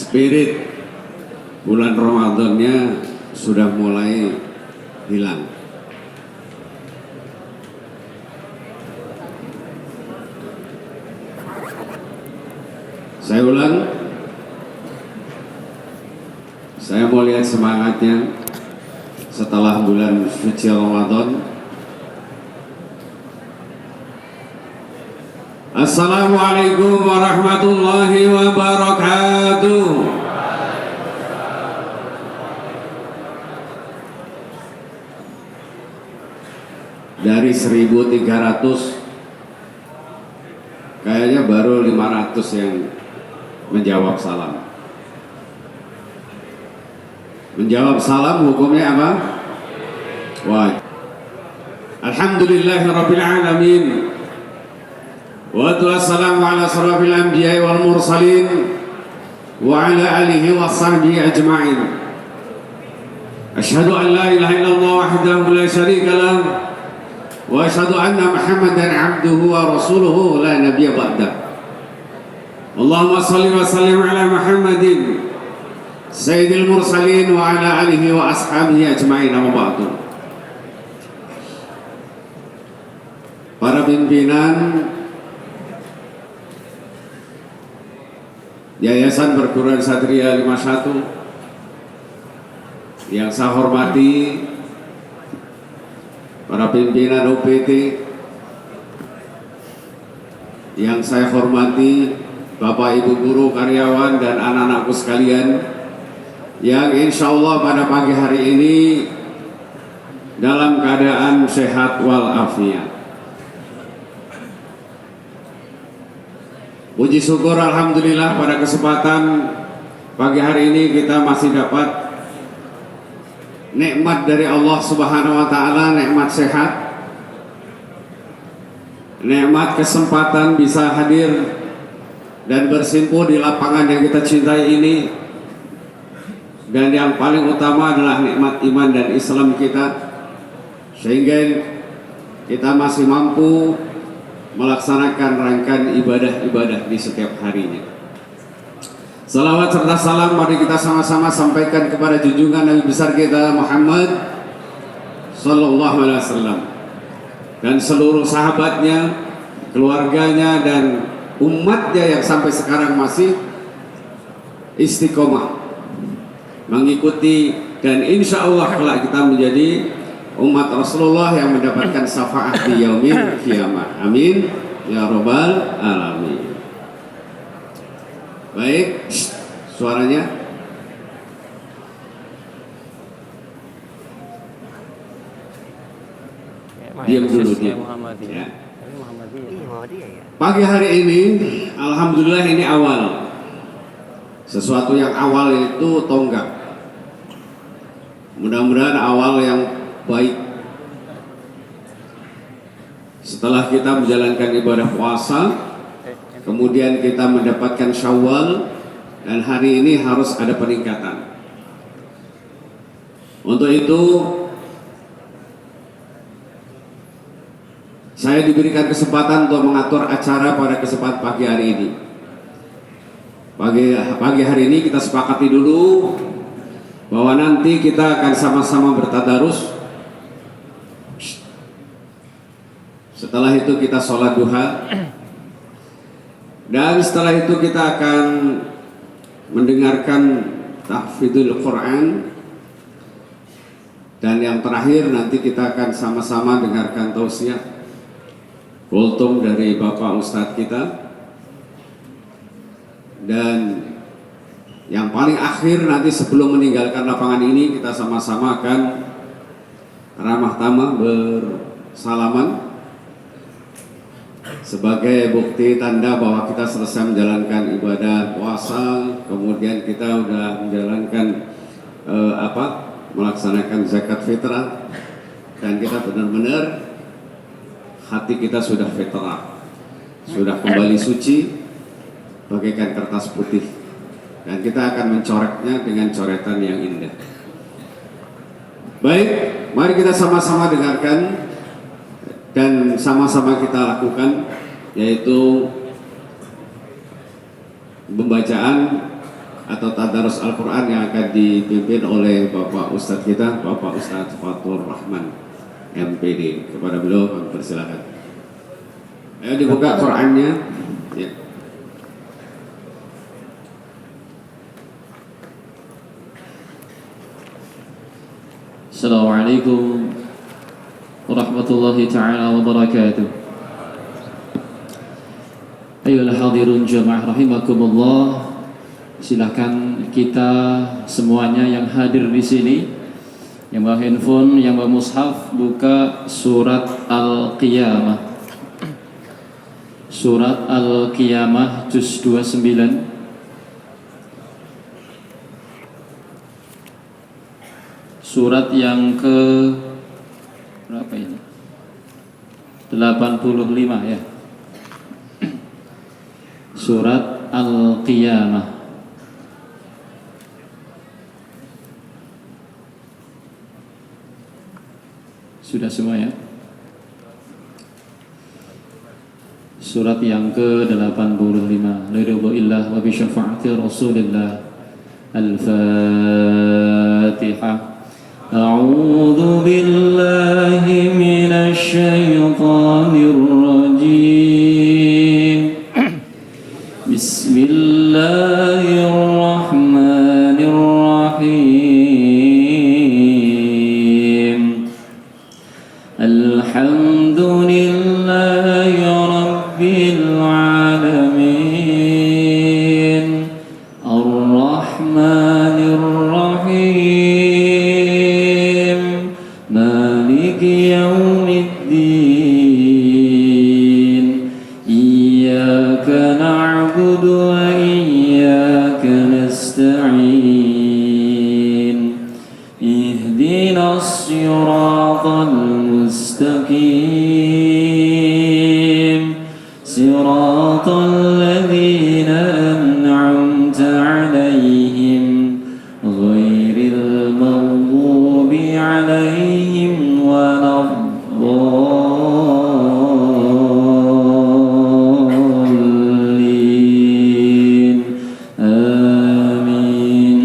spirit bulan Ramadannya sudah mulai hilang. Saya ulang, saya mau lihat semangatnya setelah bulan suci Ramadan. Assalamualaikum warahmatullahi wabarakatuh. Dari 1.300 kayaknya baru 500 yang menjawab salam. Menjawab salam hukumnya apa? Wajib. Alhamdulillahirabbil alamin. Wassalamu ala asrafil anbiya'i wal mursalin wa ala alihi wa sahbihi ajma'in. Asyhadu an la ilaha illallah wahdahu la syarika lah wa asyhadu anna Muhammadan 'abduhu wa rasuluhu la nabiyya ba'dah. Allahumma shalli wa sallim ala Muhammadin sayyidil mursalin wa ala alihi wa ashabihi ajma'in, amma ba'du. Para pimpinan Yayasan Perguruan Satria 51 yang saya hormati, para pimpinan OPT yang saya hormati, Bapak Ibu guru, karyawan, dan anak-anakku sekalian, yang insya Allah pada pagi hari ini dalam keadaan sehat walafiat. Puji syukur alhamdulillah pada kesempatan pagi hari ini kita masih dapat nikmat dari Allah Subhanahu wa taala, nikmat sehat, nikmat kesempatan bisa hadir dan bersimpuh di lapangan yang kita cintai ini, dan yang paling utama adalah nikmat iman dan Islam kita, sehingga kita masih mampu melaksanakan rangkaian ibadah-ibadah di setiap harinya. Salawat serta salam mari kita sama-sama sampaikan kepada junjungan Nabi besar kita Muhammad sallallahu alaihi wasallam dan seluruh sahabatnya, keluarganya, dan umatnya yang sampai sekarang masih istiqomah mengikuti, dan insya Allah kelak kita menjadi umat Rasulullah yang mendapatkan syafaat di yaumil qiyamah. Amin ya rabbal alamin. Baik, suaranya. Diam dulu dia. Ya. Pagi hari ini, alhamdulillah ini awal. Sesuatu yang awal itu tonggak. Mudah-mudahan awal yang baik. Setelah kita menjalankan ibadah puasa, kemudian kita mendapatkan Syawal, dan hari ini harus ada peningkatan. Untuk itu saya diberikan kesempatan untuk mengatur acara pada kesempatan pagi hari ini. Pagi hari ini kita sepakati dulu bahwa nanti kita akan sama-sama bertadarus. Setelah itu kita sholat duha, dan setelah itu kita akan mendengarkan tahfidzul Quran, dan yang terakhir nanti kita akan sama-sama dengarkan tausiah kultum dari Bapak Ustadz kita, dan yang paling akhir nanti sebelum meninggalkan lapangan ini kita sama-sama akan ramah tamah bersalaman sebagai bukti tanda bahwa kita selesai menjalankan ibadah puasa, kemudian kita sudah menjalankan melaksanakan zakat fitrah, dan kita benar-benar hati kita sudah fitrah, sudah kembali suci bagaikan kertas putih, dan kita akan mencoretnya dengan coretan yang indah. Baik, mari kita sama-sama dengarkan dan sama-sama kita lakukan, yaitu pembacaan atau tadarus Al-Quran yang akan dipimpin oleh Bapak Ustadz kita, Bapak Ustadz Fatur Rahman MPD. Kepada beliau kami persilakan. Ayo dibuka Qurannya. Ya. Assalamualaikum warahmatullahi ta'ala wabarakatuh. Ayolah hadirun jamaah rahimakumullah. Silakan kita semuanya yang hadir di sini, yang bawa handphone, yang bawa mushaf, buka surat Al-Qiyamah. Surat Al-Qiyamah juz 29. Surat yang ke berapa ini? 85 ya. Surat Al-Qiyamah. Sudah semua ya? Surat yang ke-85. La ilaha illallah wa bi syafaati Rasulillah. Al-Fatihah. أعوذ بالله من الشيطان الرجيم بسم الله الرحمن الرحيم الحمد لله رب العالمين الرحمن الرحيم مالك يوم الدين إياك نعبد وإياك نستعين اهدنا الصراط المستقيم صراط الذين أنعمت عليهم غير المغضوب عليهم ولا الضالين آمين.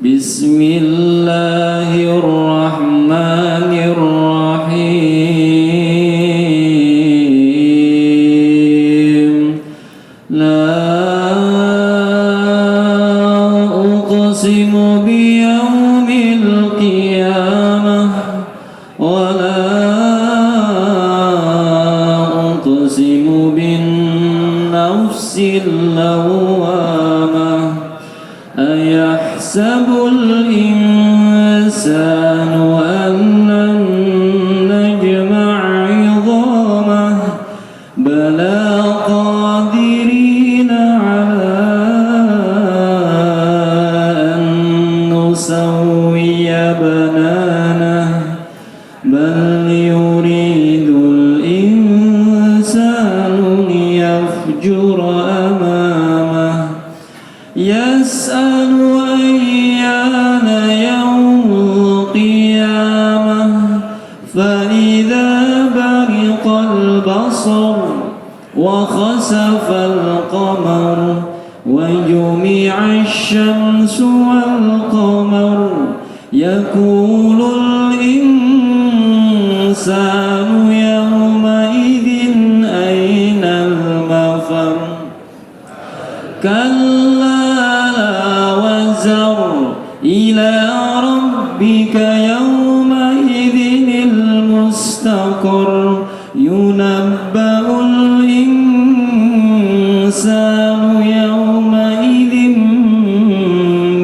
بسم الله الرحمن الرحيم لا أقسم بيوم القيامة ولا أقسم بالنفس اللوامة أيحسب الإنسان أن لن نجمع عظامه بلى قادرين على أن نسوي بنانه بل يريد الإنسان ليفجر أمامه يسأل أيان يوم القيامة فإذا برق البصر وخسف القمر وجمع الشمس والقمر يقول الإنسان يومئذ أين المفر كلا لا وزر إلى ربك يومئذ المستقر ينبأ الإنسان يومئذ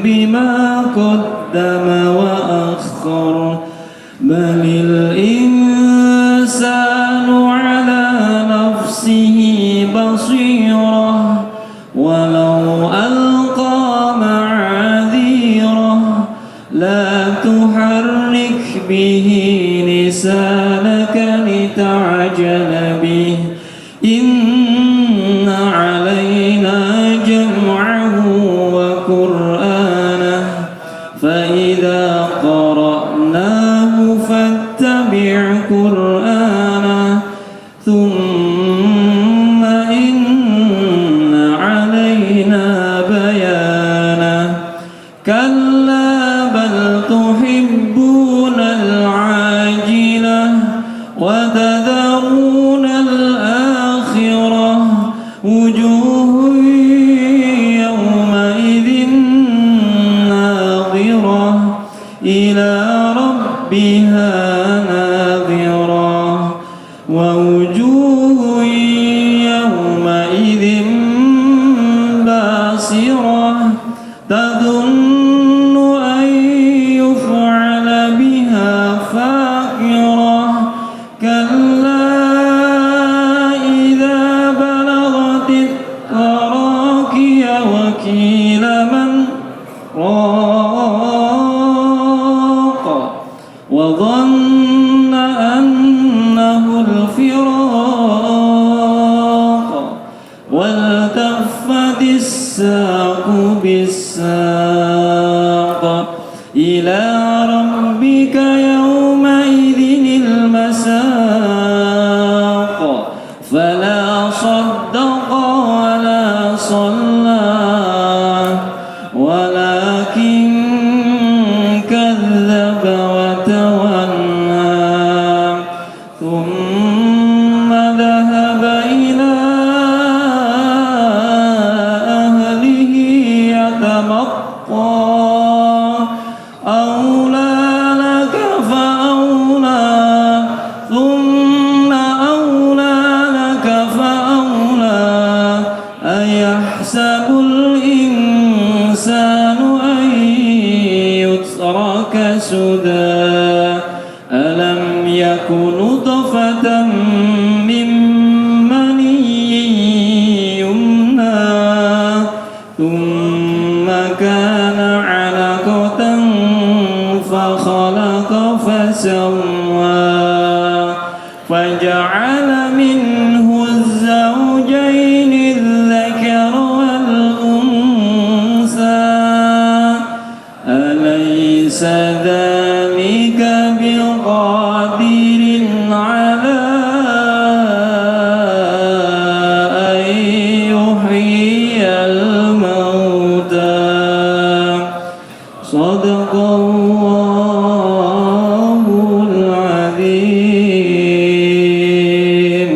بما قدم وأخر بل الإنسان على نفسه بصيرة ولو ألقى معاذيره لا تحرك به لسانك لتعجل به إن علينا جمعه وقرآنه فإذا قرأناه فاتبع قرآنه ثم إن علينا وتذرون الآخرة وجوه يومئذ ناظرة إلى ربها ناظرة ووجوه يومئذ باسرة تظن أن يفعل بها فاقرة كلا إذا بلغت التراقي وقيل من راق وظن أنه الفراق والتفت الساق بالساق إلى ربك يومئذ المساق فلا صدق ولا صلى ولكن كذب وتولى ثم ذهب إلى أهله يتمطى أولى لك فأولى ثم أولى لك فأولى أيحسب الإنسان أن يترك سدى ألم يك نطفة من مني يمنى ثم كان علقة فخلق فسوى فجعل منه الزوجين الذكر والأنثى أليس ذلك بقادر على أن يحيي الموتى صدق الله العظيم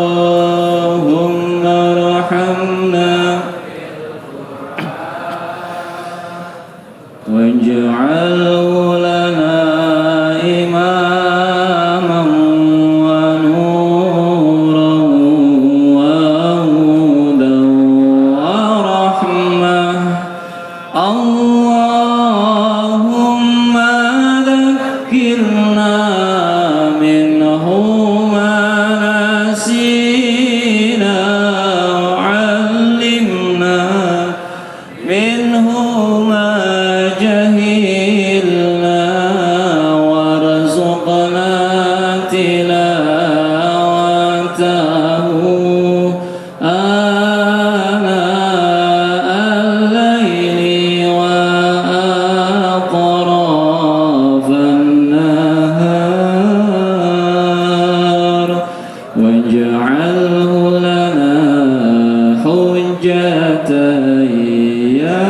اللهم ارحمنا واجعله لنا إماما ونورا وهدى ورحمة اللهم ذكرنا منه ما نسينا وعلمنا منه ما جهلنا وارزقنا تلاوته آناء الليل وأطراف النهار واجعله لنا حجة يا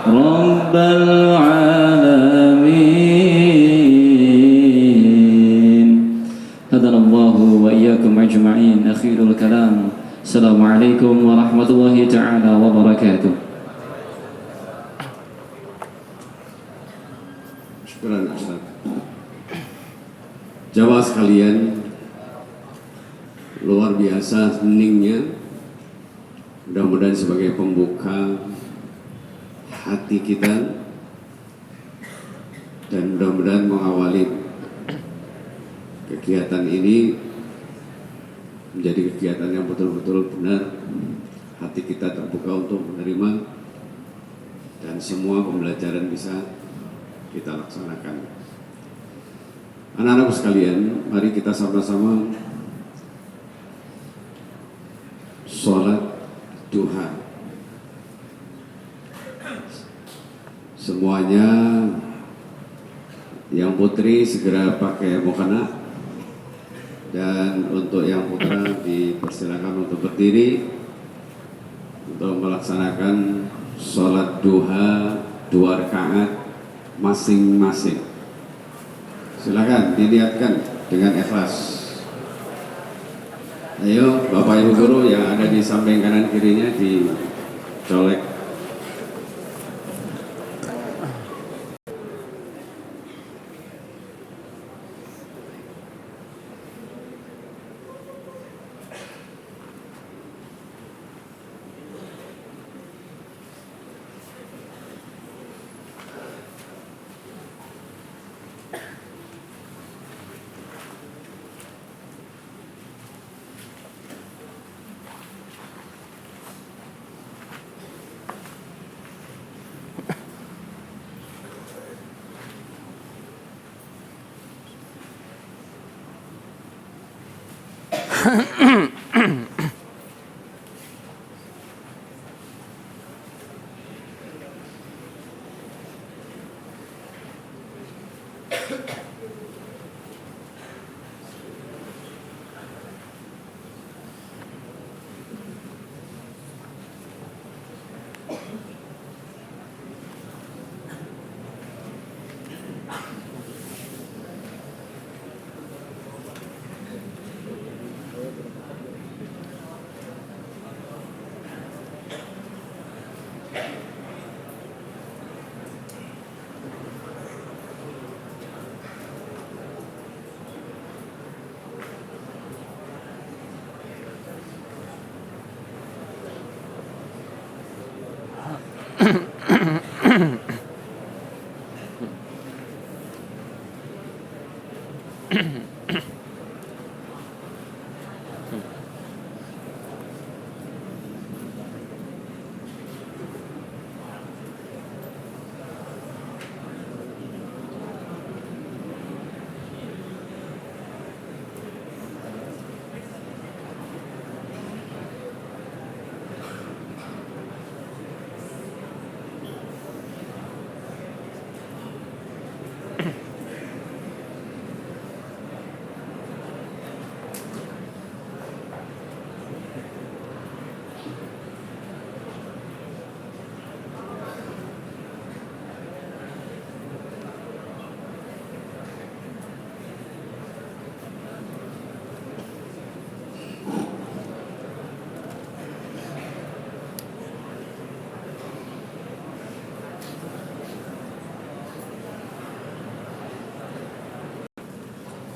رب العالمين هدنا الله وإياكم أجمعين أخير الكلام السلام عليكم ورحمة الله تعالى وبركاته Syukuran Ustaz. Jamaah sekalian, luar biasa heningnya. Mudah-mudahan sebagai pembuka hati kita dan mudah-mudahan mengawali kegiatan ini menjadi kegiatan yang betul-betul benar, hati kita terbuka untuk menerima dan semua pembelajaran bisa kita laksanakan. Anak-anakku sekalian, mari kita sama-sama sholat duha. Semuanya yang putri segera pakai mukena, dan untuk yang putra dipersilakan untuk berdiri untuk melaksanakan sholat duha 2 rakaat masing-masing. Silakan diniatkan dengan ikhlas. Ayo Bapak Ibu Guru yang ada di samping kanan kirinya dicolek.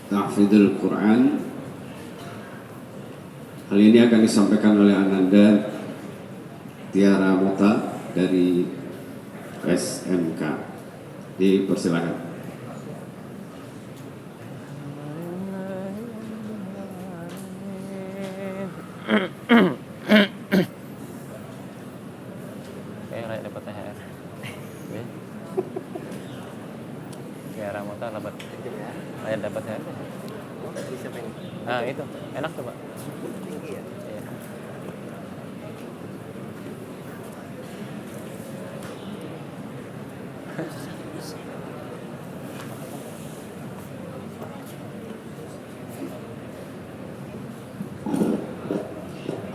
Tahfidzul Quran. Hal ini akan disampaikan oleh Ananda Tiara Mota dari SMK. Dipersilakan. Kayak dapat THR. Tiara Mota dapat. Saya dapat THR. Nah itu enak tuh Pak. Iya.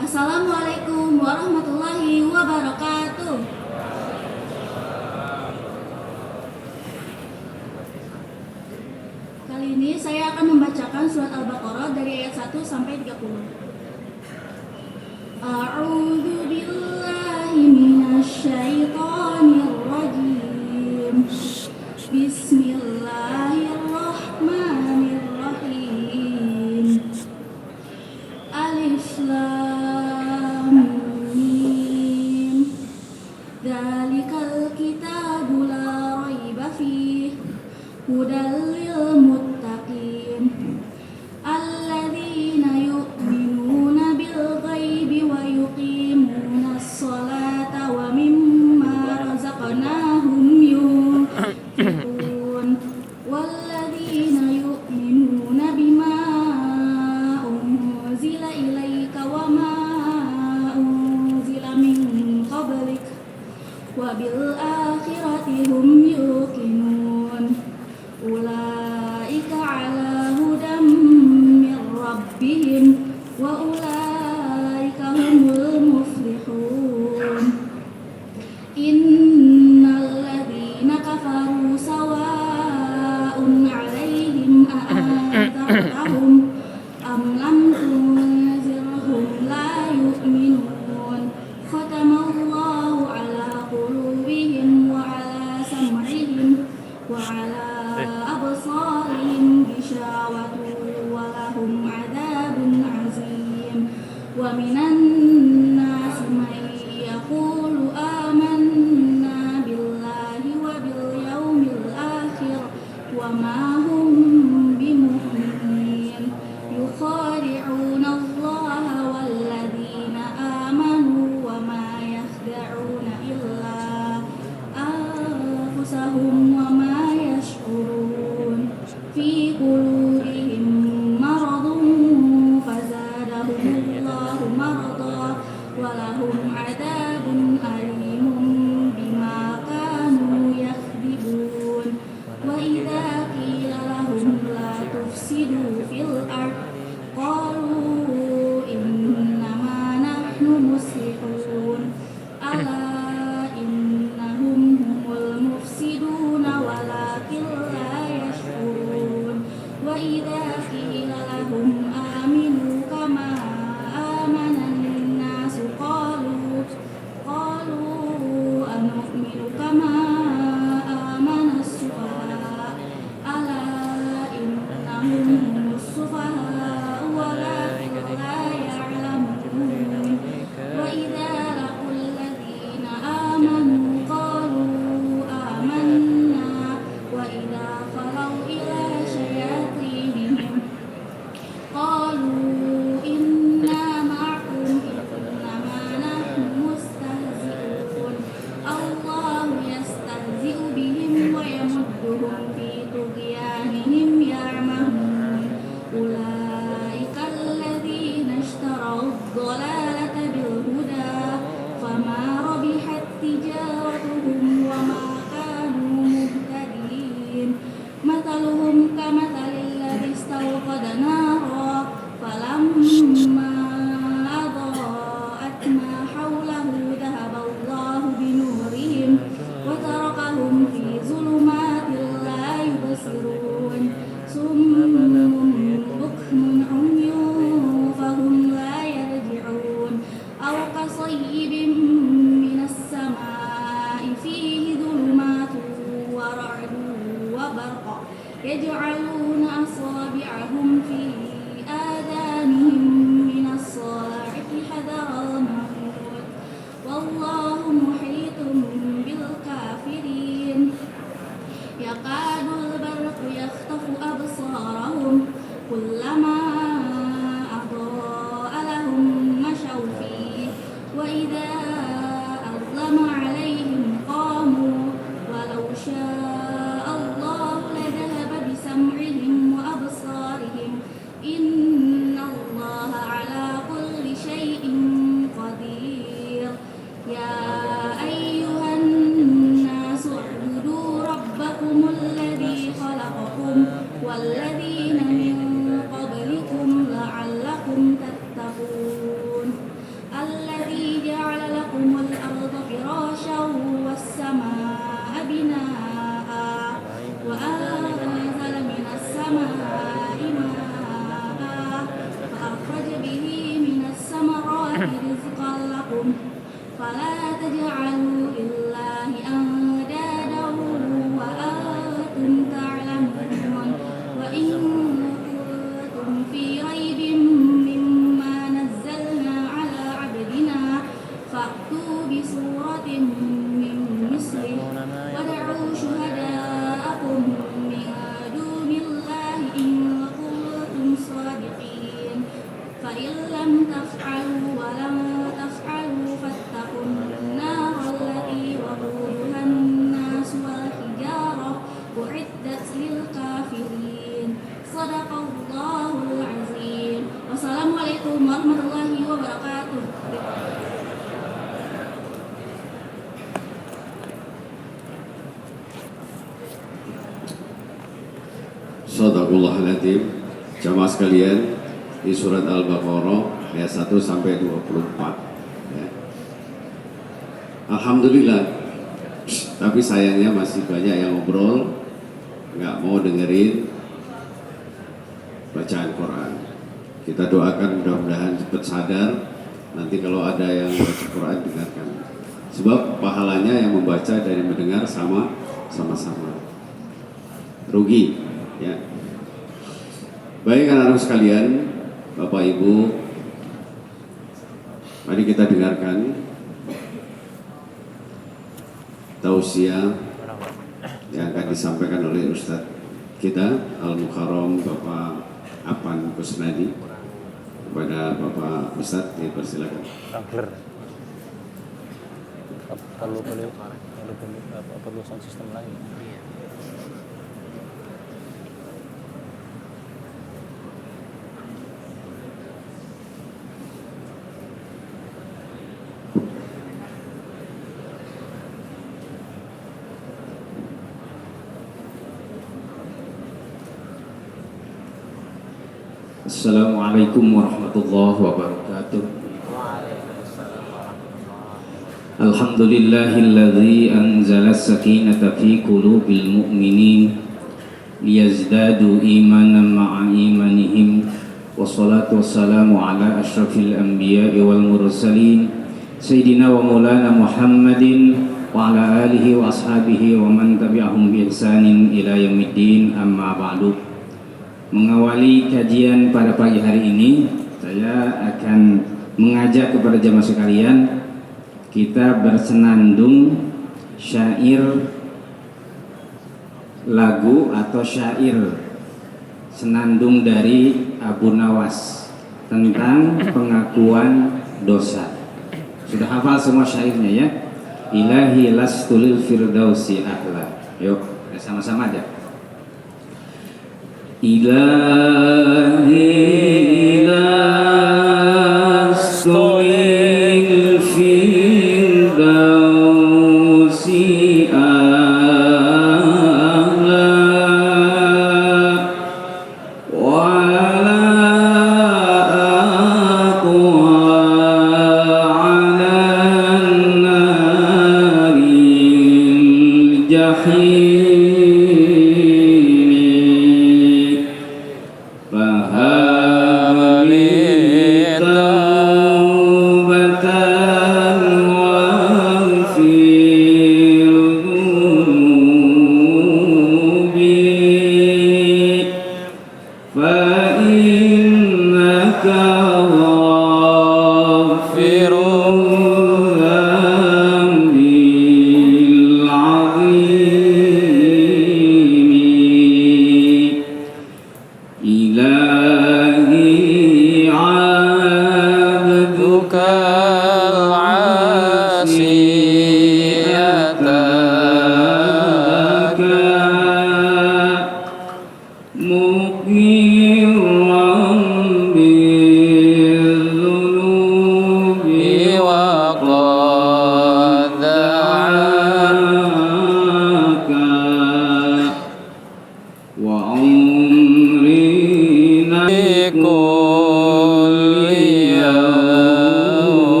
Assalamualaikum warahmatullahi wabarakatuh. Kali ini saya akan membacakan surat Al-Baqarah dari ayat 1 sampai 30. A'udzu billahi minasyaitonir rajim. Bismillahirrahmanirrahim. Alif Lam Mim. Dzalikal kitabu la raiba fihi hudal lil muttaqin alladzina yu'minuna bil ghaibi wa yuqimuna sholata wa mimma razaqnahum yunfiqun walladzina yu'minuna bima unzila ilaika wa ma unzila min qablik wa bil akhirati hum yuqinun. Ulaika أبصارهم غشاوة ولهم عذاب عظيم ومن الناس من يقول آمنا بالله وباليوم الآخر وما هم بمؤمنين يخادعون الله والذين آمنوا وما يخدعون إلا أنفسهم وما يشعرون في قلوبهم مرض فزادهم الله مرضا ولهم عذاب أليم بما كانوا يكذبون وإذا قيل لهم لا تفسدوا في الأرض قالوا إنما نحن مصلحون ألا إنهم هم المفسدون ولكن لا يشعرون وإذا قيل لهم آمنوا كما آمن الناس قالوا أنؤمن كما آمن السفهاء ألا إنهم هم السفهاء ولكن لا يعلمون وإذا لقوا الذين آمنوا قالوا آمنا وإذا خلوا إلى شياطينهم قالوا إنا معكم إنما نحن مستهزئون الله يستهزئ بهم ويمدهم في طغيانهم يعمهون أولئك الذين اشتروا الضلالة بالهدى فما ربحت تجارتهم وما كانوا مهتدين مثلهم كمثل الذي استوقد نارا فلما أضاءت ما حوله ذهب الله بنورهم وتركهم في ظلمات لا يبصرون صم بكم عمي فهم لا يرجعون أو كصيب من السماء فيه ظلمات ورعد وبرق يجعلون أصابعهم في آذانهم من الصواعق حذر الموت والله محيط بالكافرين يكاد البرق يخطف أبصارهم كلما أضاء لهم مشوا فيه وإذا أظلم عليهم قاموا ولو شاء الله لذهب بسمعهم وأبصارهم إن الله على كل شيء قدير يا أيها الناس اعبدوا ربكم الذي خلقكم والذين من قبلكم لعلكم تتقون الذي جعل لكم الأرض فراشا والسماء بناء وأنزل من السماء ماء فأخرج به من الثمرات رزقا لكم فلا تجعلوا لله أندادا وأنتم تعلمون وإن كنتم في ريب مما نزلنا على عبدنا فأتوا بسورة من مثله ودعوا شهداءكم من دون الله إن كنتم صادقين فإن لم تفعلوا ولم تفعلوا فاتقوا النار التي وقودها الناس والحجارة أعدت للكافرين صدق الله العظيم والسلام عليكم ورحمة الله وبركاته. Shadaqallahul-Adzim. Jamaah sekalian, di surat Al-Baqarah ayat 1 sampai 24 ya. Alhamdulillah, tapi sayangnya masih banyak yang ngobrol, nggak mau dengerin bacaan Quran. Kita doakan mudah-mudahan cepat sadar. Nanti kalau ada yang baca Quran, dengarkan. Sebab pahalanya yang membaca dan yang mendengar sama-sama. rugi. Ya. Baik anak-anak sekalian, Bapak Ibu, mari kita dengarkan tausiah yang akan disampaikan oleh Ustadz kita Al-Mukarram Bapak Apan Kusnadi. Kepada Bapak Ustadz dipersilakan. Perlu sound system lain. Assalamualaikum warahmatullahi wabarakatuh. Alhamdulillahilladzi anzala as-sakinata fi qulubil mu'minin liyazdadu imanan ma'a imanihim. Wassalatu wassalamu ala asyrafil anbiya'i wal mursalin sayyidina wa maulana Muhammadin wa ala alihi wa ashabihi wa man tabi'ahum bi ihsanin ila yaumiddin, amma ba'du. Mengawali kajian pada pagi hari ini, saya akan mengajak kepada jemaah sekalian kita bersenandung syair lagu atau syair senandung dari Abu Nawas tentang pengakuan dosa. Sudah hafal semua syairnya ya? Ilahi lastulil firdausi ahla. Yuk, sama-sama aja. Ilahi lastulil firdausi ahla wa la aqwa ala naril jahim.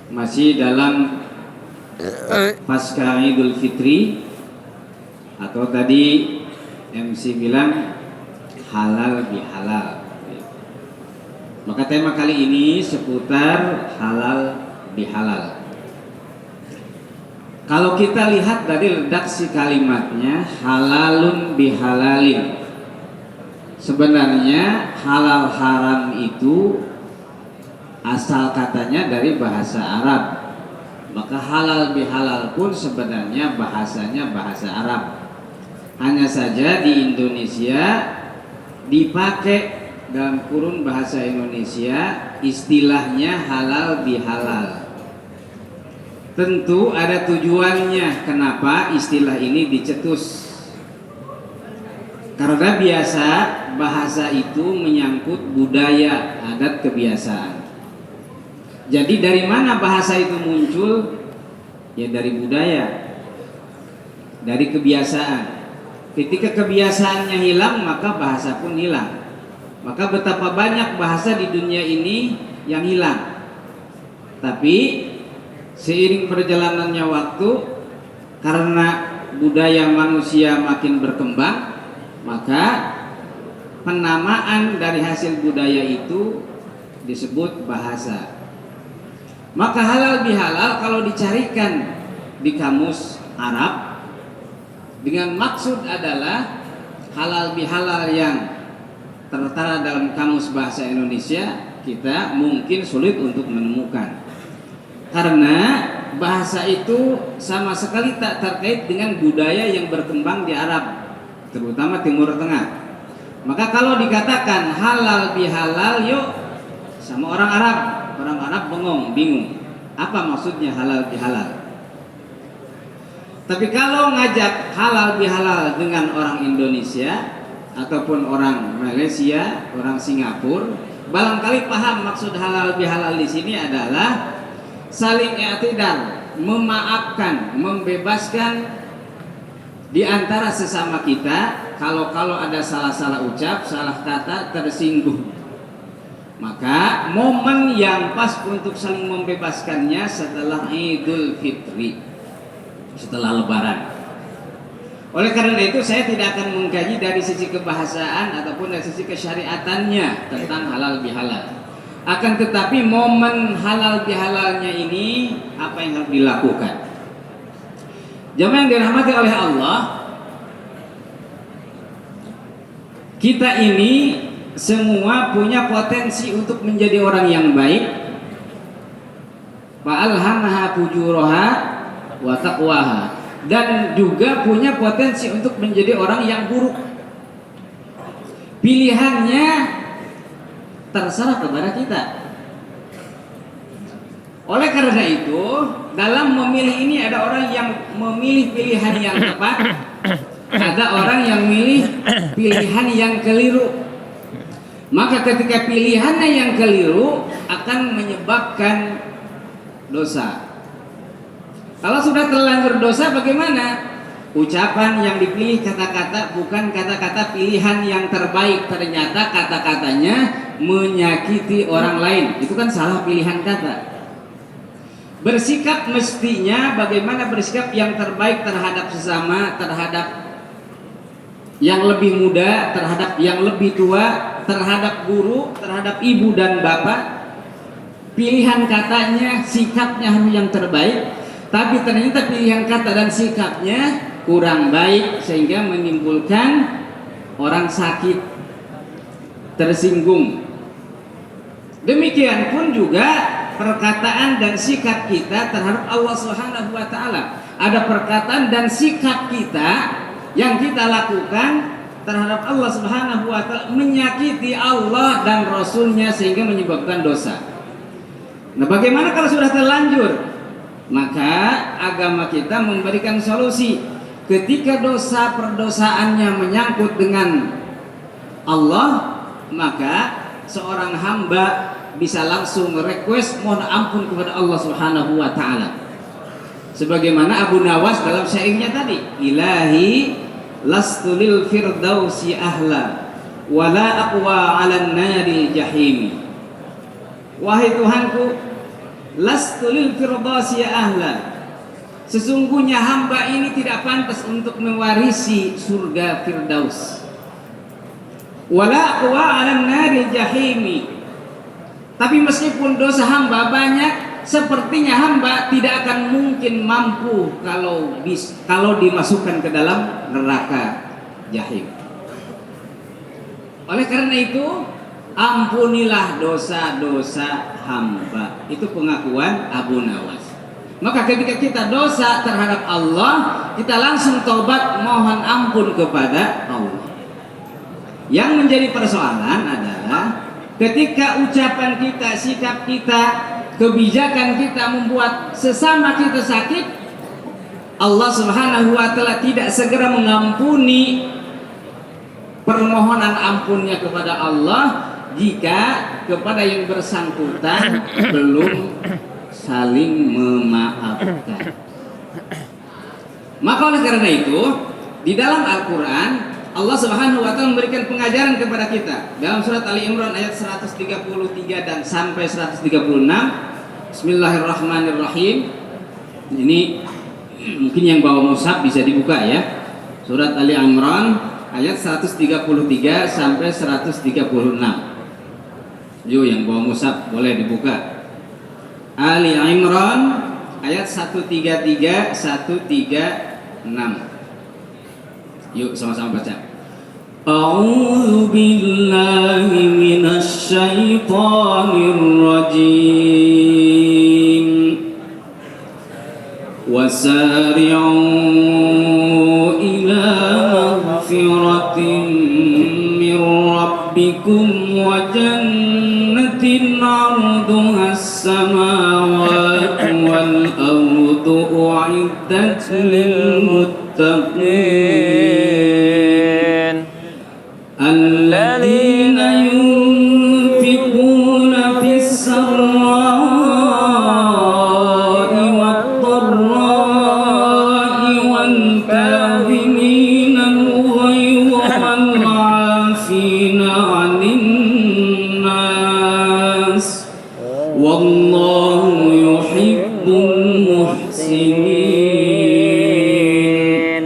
Masih dalam pasca Idul Fitri, atau tadi MC bilang halal bihalal. Maka tema kali ini seputar halal bihalal. Kalau kita lihat dari redaksi kalimatnya halalun bihalalin, sebenarnya halal haram itu asal katanya dari bahasa Arab. Maka halal bihalal pun sebenarnya bahasanya bahasa Arab. Hanya saja di Indonesia dipakai dalam kurun bahasa Indonesia istilahnya halal bihalal. Tentu ada tujuannya kenapa istilah ini dicetus. Karena biasa bahasa itu menyangkut budaya, adat, kebiasaan. Jadi dari mana bahasa itu muncul? Ya dari budaya, dari kebiasaan. Ketika kebiasaannya hilang, maka bahasa pun hilang. Maka betapa banyak bahasa di dunia ini yang hilang. Tapi seiring perjalanannya waktu, karena budaya manusia makin berkembang, maka penamaan dari hasil budaya itu disebut bahasa. Maka halal bihalal kalau dicarikan di kamus Arab dengan maksud adalah halal bihalal yang tertera dalam kamus bahasa Indonesia, kita mungkin sulit untuk menemukan. Karena bahasa itu sama sekali tak terkait dengan budaya yang berkembang di Arab, terutama Timur Tengah. Maka kalau dikatakan halal bihalal, yuk sama orang Arab bingung apa maksudnya halal bihalal. Tapi kalau ngajak halal bihalal dengan orang Indonesia ataupun orang Malaysia, orang Singapura, barangkali paham maksud halal bihalal di sini adalah saling i'tidal, memaafkan, membebaskan di antara sesama kita. Kalau ada salah-salah ucap, salah kata, tersinggung, maka momen yang pas untuk saling membebaskannya setelah Idul Fitri, setelah Lebaran. Oleh karena itu saya tidak akan mengkaji dari sisi kebahasaan ataupun dari sisi kesyariatannya tentang halal bihalal. Akan tetapi momen halal bihalalnya ini apa yang harus dilakukan? Jamaah yang dirahmati oleh Allah, kita ini semua punya potensi untuk menjadi orang yang baik. Fa'alhamaha fujuraha wa taqwaha, dan juga punya potensi untuk menjadi orang yang buruk. Pilihannya terserah kepada kita. Oleh karena itu, dalam memilih ini ada orang yang memilih pilihan yang tepat, ada orang yang memilih pilihan yang keliru. Maka ketika pilihannya yang keliru akan menyebabkan dosa. Kalau sudah terlanjur dosa bagaimana? Ucapan yang dipilih, kata-kata bukan kata-kata pilihan yang terbaik, ternyata kata-katanya menyakiti orang lain. Itu kan salah pilihan kata. Bersikap mestinya bagaimana bersikap yang terbaik terhadap sesama, terhadap yang lebih muda, terhadap yang lebih tua, terhadap guru, terhadap ibu dan bapak. Pilihan katanya, sikapnya harus yang terbaik. Tapi ternyata pilihan kata dan sikapnya kurang baik sehingga menimbulkan orang sakit, tersinggung. Demikian pun juga perkataan dan sikap kita terhadap Allah Subhanahu wa taala. Ada perkataan dan sikap kita yang kita lakukan terhadap Allah Subhanahu wa taala menyakiti Allah dan Rasulnya sehingga menyebabkan dosa. Nah, bagaimana kalau sudah terlanjur? Maka agama kita memberikan solusi. Ketika dosa perdosaannya menyangkut dengan Allah, maka seorang hamba bisa langsung request mohon ampun kepada Allah Subhanahu wa taala. Sebagaimana Abu Nawas dalam syairnya tadi, Ilahi lastu lil firdausi ahla wala aqwa 'alan naril jahim. Wahai Tuhanku, lastu lil firdausi ahla, sesungguhnya hamba ini tidak pantas untuk mewarisi surga Firdaus. Wala aqwa 'alan naril jahim, tapi meskipun dosa hamba banyak, sepertinya hamba tidak akan mungkin mampu kalau dimasukkan ke dalam neraka jahim. Oleh karena itu, ampunilah dosa-dosa hamba. Itu pengakuan Abu Nawas. Maka ketika kita dosa terhadap Allah, kita langsung taubat mohon ampun kepada Allah. Yang menjadi persoalan adalah ketika ucapan kita, sikap kita, kebijakan kita membuat sesama kita sakit, Allah Subhanahu wa taala tidak segera mengampuni permohonan ampunnya kepada Allah jika kepada yang bersangkutan belum saling memaafkan. Maka oleh karena itu, di dalam Al-Quran Allah Subhanahu wa taala memberikan pengajaran kepada kita dalam surat Ali Imran ayat 133 dan sampai 136. Bismillahirrahmanirrahim. Ini Mungkin yang bawa mushaf bisa dibuka ya. Surat Ali Imran ayat 133 sampai 136. Yuk yang bawa mushaf boleh dibuka. Ali Imran ayat 133 136. Yuk sama-sama baca. A'udzu billahi minasy syaithanir rajim. Wasari'u ila maghfiratin min rabbikum wa jannatin 'arduha as-samawati wal ardu u'iddat lil muttaqin الذين ينفقون في السراء والضراء والكاظمين الغيظ والعافين عن الناس والله يحب المحسنين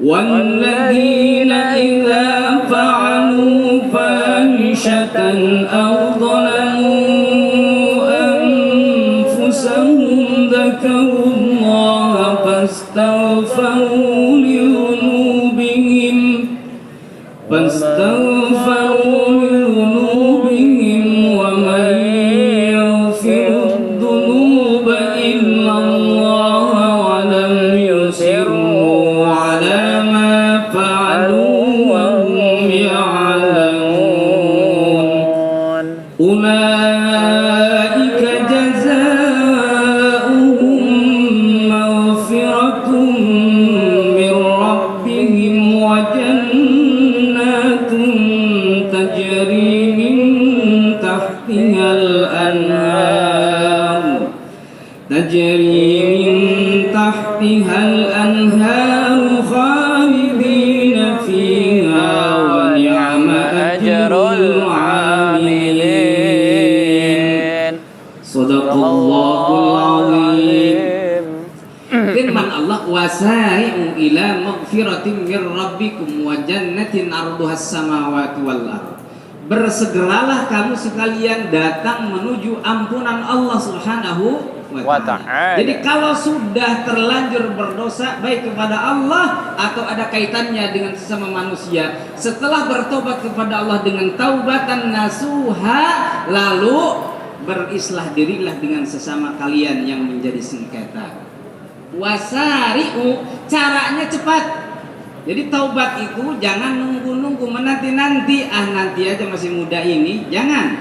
والذين إذا فعلوا فاحشة أو ظلموا أنفسهم ذكروا الله فاستغفروا لذنوبهم ومن يغفر الذنوب إلا الله ولم يصروا على ما فعلوا وهم يعلمون أولئك جزاؤهم مغفرة من ربهم وجنات تجري من تحتها الأنهار خالدين فيها ونعم أجر العاملين صدق الله العظيم. Firman Allah, wasari'u ila maghfiratin min rabbikum wa jannatin 'arduhas samawati wal ardh. Bersegeralah kamu sekalian datang menuju ampunan Allah Subhanahu wa ta'ala. Jadi kalau sudah terlanjur berdosa baik kepada Allah atau ada kaitannya dengan sesama manusia, setelah bertobat kepada Allah dengan taubatan nasuha, lalu berislah dirilah dengan sesama kalian yang menjadi sengketa. Wasari'u, caranya cepat. Jadi taubat itu jangan nunggu-nunggu menanti-nanti, nanti aja masih muda ini, jangan.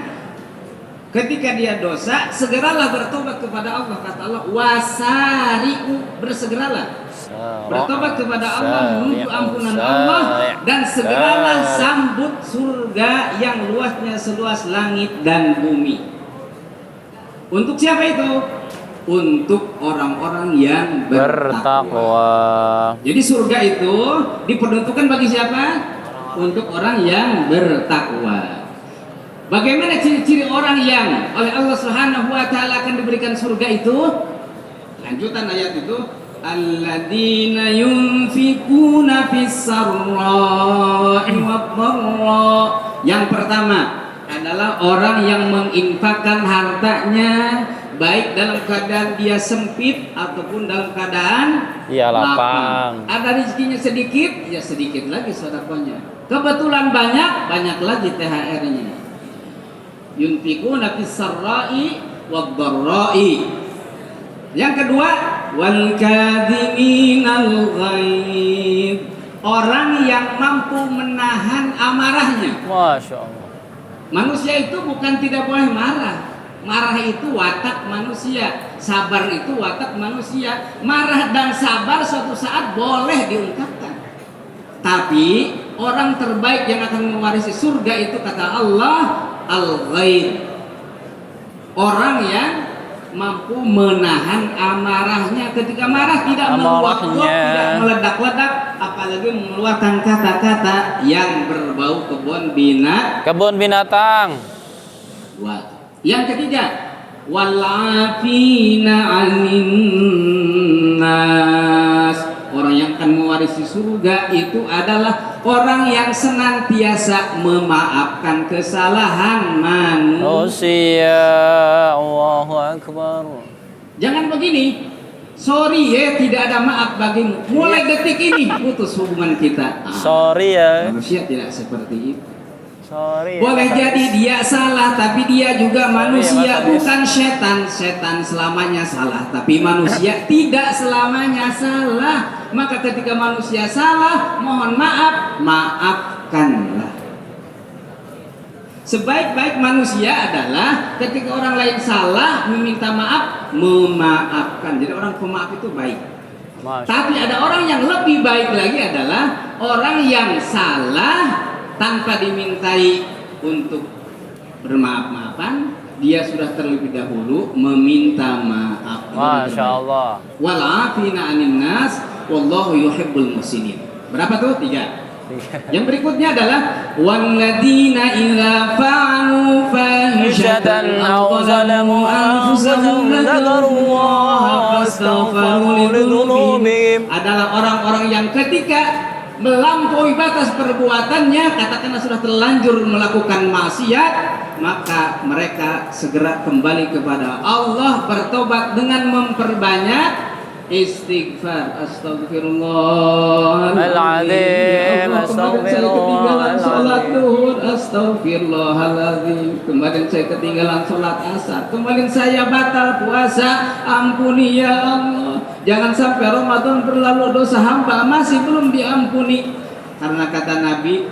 Ketika dia dosa, segeralah bertobat kepada Allah. Kata Allah, wasari'u, bersegeralah bertobat kepada Allah, menuju ampunan Allah, dan segeralah sambut surga yang luasnya seluas langit dan bumi. Untuk siapa itu? Untuk orang-orang yang bertakwa. Jadi surga itu diperuntukkan bagi siapa? Untuk orang yang bertakwa. Bagaimana ciri-ciri orang yang oleh Allah Subhanahu wa taala akan diberikan surga itu? Lanjutan ayat itu, alladzina yunfikuna fis sarra'i wad-dharra. Yang pertama adalah orang yang menginfakkan hartanya baik dalam keadaan dia sempit ataupun dalam keadaan lapang. Ada rezekinya sedikit, ya sedikit lagi sedekahnya. Kebetulan banyak, banyak lagi THR-nya. Yunfikuna fis sarra'i wad-dharra'i. Yang kedua, wal kadhiminal ghaidh. Orang yang mampu menahan amarahnya. Masya Allah. Manusia itu bukan tidak boleh marah. Marah itu watak manusia, sabar itu watak manusia. Marah dan sabar suatu saat boleh diungkapkan. Tapi orang terbaik yang akan mewarisi surga itu kata Allah, al-ghaid. Orang yang mampu menahan amarahnya. Ketika marah tidak meluap-luap, tidak meledak-ledak, apalagi mengeluarkan kata-kata yang berbau kebun binatang. Kebun binatang. Wah. Yang ketiga, wal 'afina 'anil nas. Orang yang akan mewarisi surga itu adalah orang yang senantiasa memaafkan kesalahan manusia. Allahu Akbar. Jangan begini, sorry ya tidak ada maaf bagimu. Mulai detik ini putus hubungan kita. Sorry ya. Manusia tidak seperti itu. Sorry. Boleh jadi dia salah, tapi dia juga manusia, Mas Adis. bukan setan. Setan selamanya salah, tapi manusia tidak selamanya salah. Maka ketika manusia salah, mohon maaf, maafkanlah. Sebaik-baik manusia adalah ketika orang lain salah, meminta maaf, memaafkan. Jadi orang pemaaf itu baik. Masya. Tapi ada orang yang lebih baik lagi adalah orang yang salah tanpa dimintai untuk bermaaf-maafan, dia sudah terlebih dahulu meminta maaf. Masya Allah. Wal 'afina 'anil nas wallahu yuhibbul muhsinin. Berapa tuh? 3. Yang berikutnya adalah walladzina idza fa'alu fahishatan aw zalamu anfusahum dzakarullaha fastaghfaru lidzunubihim. Adalah orang-orang yang ketika melampaui batas perbuatannya, katakanlah sudah terlanjur melakukan maksiat, maka mereka segera kembali kepada Allah, bertobat dengan memperbanyak istighfar. Astagfirullahaladzim. Astagfirullahaladzim. Kemarin saya ketinggalan sholat asar, kemarin saya batal puasa, ampuni ya Allah. Jangan sampai Ramadan berlalu dosa hamba masih belum diampuni. Karena kata Nabi,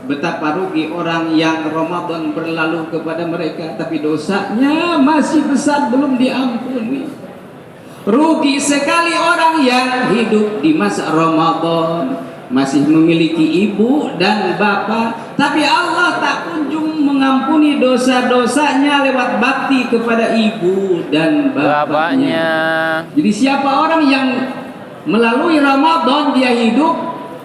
betapa rugi orang yang Ramadan berlalu kepada mereka tapi dosanya masih besar belum diampuni. Rugi sekali orang yang hidup di masa Ramadan masih memiliki ibu dan bapak, tapi Allah tak kunjung mengampuni dosa-dosanya lewat bakti kepada ibu dan bapaknya. Jadi siapa orang yang melalui Ramadan dia hidup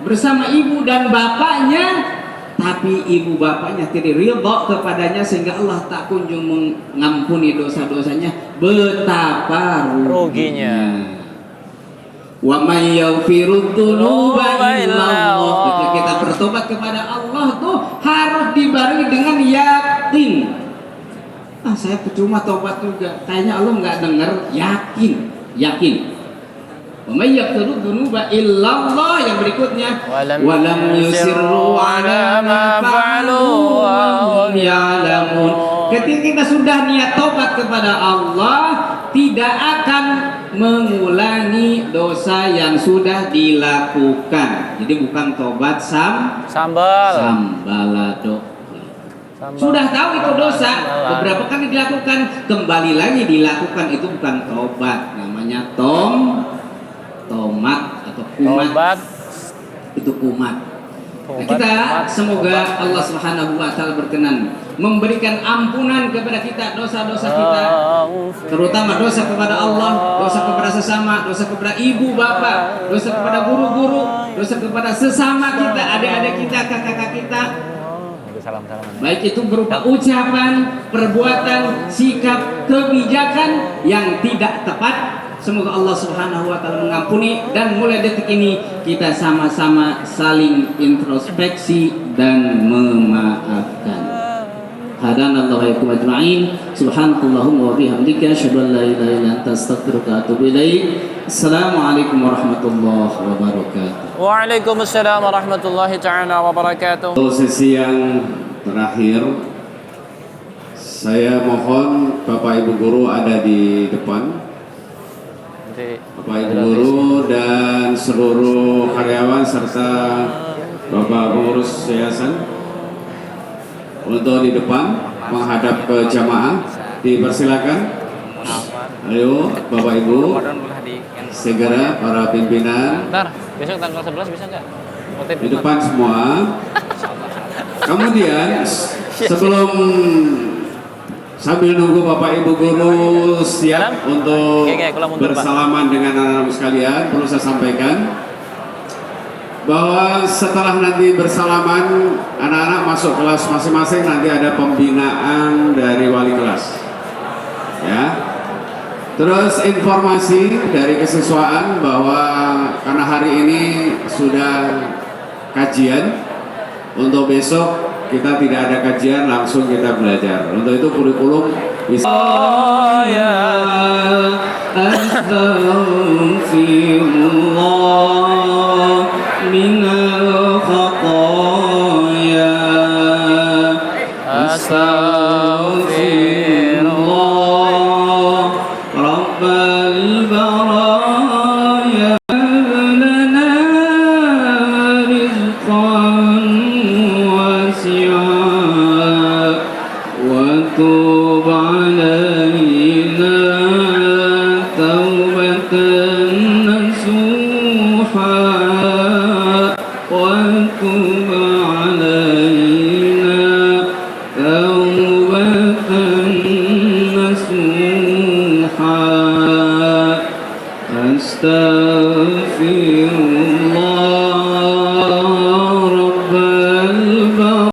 bersama ibu dan bapaknya, tapi ibu bapaknya tidak ridha kepadanya sehingga Allah tak kunjung mengampuni dosa-dosanya, betapa ruginya. Wa may yaghfiru dzunuba illallah. Ketika kita bertobat kepada Allah tuh harus dibarengi dengan yakin. Saya percuma tobat juga, kayaknya Allah nggak dengar. Yakin. Wa may yaghfiru dzunuba illallah. Yang berikutnya walam yusirru ala ma fa'alu wa hum ya'lamun. Ketika kita sudah niat tobat kepada Allah, tidak akan mengulangi dosa yang sudah dilakukan. Jadi bukan tobat sambalado. Sudah tahu itu dosa, beberapa kali dilakukan, kembali lagi dilakukan, itu bukan tobat, namanya tomat atau kumat. Itu kumat. Nah, kita semoga Allah Subhanahu wa taala berkenan memberikan ampunan kepada kita dosa-dosa kita, terutama dosa kepada Allah, dosa kepada sesama, dosa kepada ibu bapak, dosa kepada guru-guru, dosa kepada sesama kita, adik-adik kita, kakak-kakak kita. Baik itu berupa ucapan, perbuatan, sikap, kebijakan yang tidak tepat. Semoga Allah Subhanahu wa taala mengampuni, dan mulai detik ini kita sama-sama saling introspeksi dan memaafkan. Hadanallahu wa iyyakum ajma'in. Subhanakallahumma wa bihamdika asyhadu an la ilaha illa anta astaghfiruka wa atubu ilaik. Assalamualaikum warahmatullahi wabarakatuh. Waalaikumsalam warahmatullahi taala wabarakatuh. Sesi yang terakhir, saya mohon Bapak Ibu guru ada di depan. Bapak Ibu guru dan seluruh karyawan serta Bapak pengurus yayasan untuk di depan menghadap ke jamaah, dipersilakan. Ayo Bapak Ibu, segera para pimpinan. Ntar, besok tanggal 11 bisa nggak? Di depan semua. Kemudian sebelum sambil nunggu Bapak Ibu guru siap untuk bersalaman dengan anak-anak sekalian, perlu saya sampaikan bahwa setelah nanti bersalaman anak-anak masuk kelas masing-masing, nanti ada pembinaan dari wali kelas. Ya. Terus informasi dari kesiswaan bahwa karena hari ini sudah kajian, untuk besok kita tidak ada kajian, langsung kita belajar. Untuk itu kurikulum bisa astaghfirullah minal khataaya astaghfirullah rabbal baraya lana rizqan wasi'a wa tub alaina taubatan nasuha wa tub alaina taubatan nasuha astaghfirullah